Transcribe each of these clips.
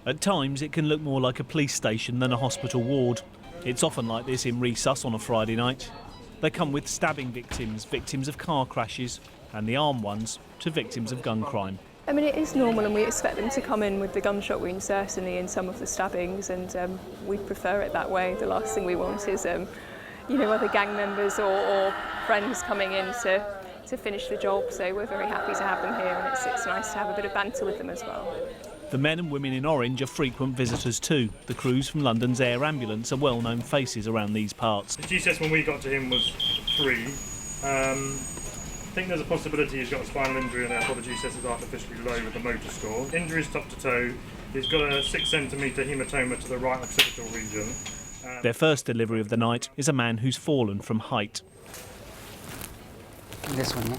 At times it can look more like a police station than a hospital ward. It's often like this in Resus on a Friday night. They come with stabbing victims, victims of car crashes, and the armed ones to victims of gun crime. I mean, it is normal and we expect them to come in with the gunshot wounds, certainly in some of the stabbings, and we prefer it that way. The last thing we want is, other gang members or friends coming in to finish the job. So we're very happy to have them here, and it's nice to have a bit of banter with them as well. The men and women in orange are frequent visitors too. The crews from London's air ambulance are well-known faces around these parts. The GCS when we got to him was 3. I think there's a possibility he's got a spinal injury and therefore the GCS is artificially low with the motor score. Injuries top to toe. He's got a 6 centimetre haematoma to the right occipital region. Their first delivery of the night is a man who's fallen from height. This one,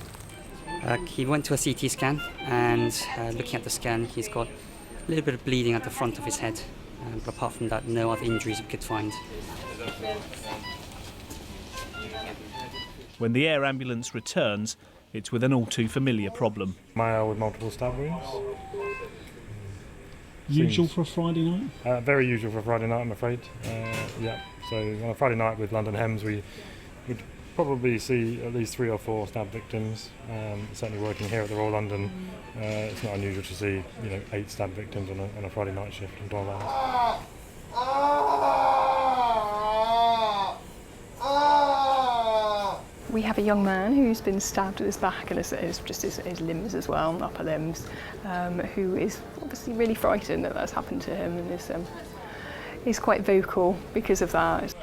yeah. He went to a CT scan and looking at the scan he's got a little bit of bleeding at the front of his head. But apart from that, no other injuries we could find. When the air ambulance returns, it's with an all too familiar problem. Male with multiple stab wounds. Usual for a Friday night? Very usual for a Friday night, I'm afraid. Yeah. So on a Friday night with London Hems, we'd probably see at least 3 or 4 stab victims. Certainly working here at the Royal London, it's not unusual to see 8 stab victims on a Friday night shift in 12 hours. We have a young man who's been stabbed at his back and his limbs as well, upper limbs, who is obviously really frightened that that's happened to him and is quite vocal because of that.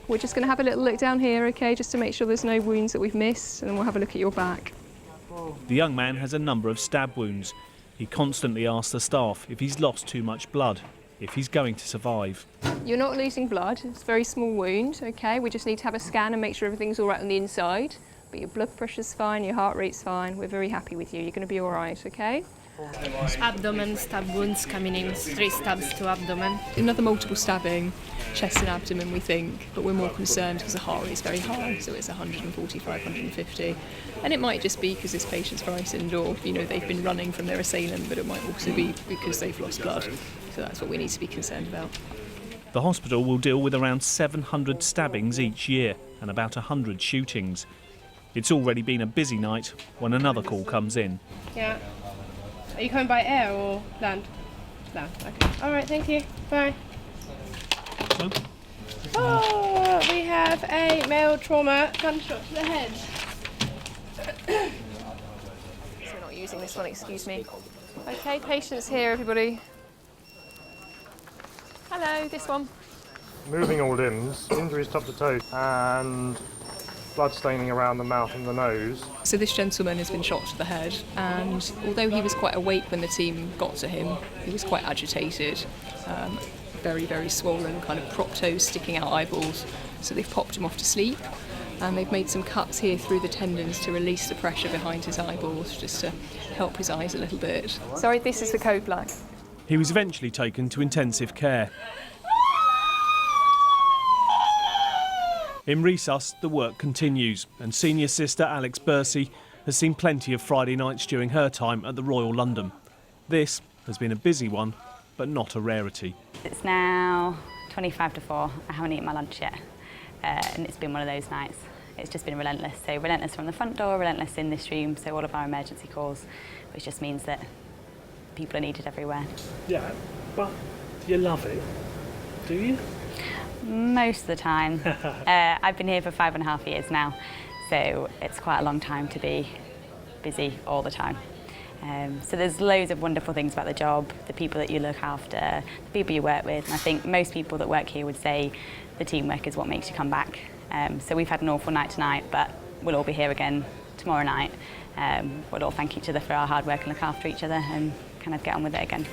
We're just going to have a little look down here, okay, just to make sure there's no wounds that we've missed, and then we'll have a look at your back. The young man has a number of stab wounds. He constantly asks the staff if he's lost too much blood, if he's going to survive. You're not losing blood, it's a very small wound, okay? We just need to have a scan and make sure everything's all right on the inside. But your blood pressure's fine, your heart rate's fine, we're very happy with you. You're going to be all right, okay? Abdomen stab wounds coming in, 3 stabs to abdomen. Another multiple stabbing, chest and abdomen we think, but we're more concerned because the heart rate is very high, so it's 145, 150. And it might just be because this patient's frightened or, they've been running from their assailant, but it might also be because they've lost blood. So that's what we need to be concerned about. The hospital will deal with around 700 stabbings each year and about 100 shootings. It's already been a busy night when another call comes in. Yeah. Are you coming by air or land? Land, okay. All right, thank you. Bye. Oh, we have a male trauma gunshot to the head. So we're not using this one, excuse me. Okay, patients here, everybody. Hello, this one. Moving all limbs, injuries top to toe, and blood staining around the mouth and the nose. So this gentleman has been shot to the head, and although he was quite awake when the team got to him, he was quite agitated, very, very swollen, kind of prop toes sticking out eyeballs. So they've popped him off to sleep, and they've made some cuts here through the tendons to release the pressure behind his eyeballs, just to help his eyes a little bit. Sorry, this is the code black. He was eventually taken to intensive care. In Resus, the work continues, and Senior Sister Alex Bursey has seen plenty of Friday nights during her time at the Royal London. This has been a busy one, but not a rarity. It's now 25 to 4. I haven't eaten my lunch yet, and it's been one of those nights. It's just been relentless. So relentless from the front door, relentless in this room, so all of our emergency calls, which just means that people are needed everywhere. Yeah, but you love it, do you? Most of the time. I've been here for 5.5 years now, so it's quite a long time to be busy all the time. So there's loads of wonderful things about the job, the people that you look after, the people you work with, and I think most people that work here would say the teamwork is what makes you come back. So we've had an awful night tonight, but we'll all be here again tomorrow night. We'll all thank each other for our hard work and look after each other and kind of get on with it again.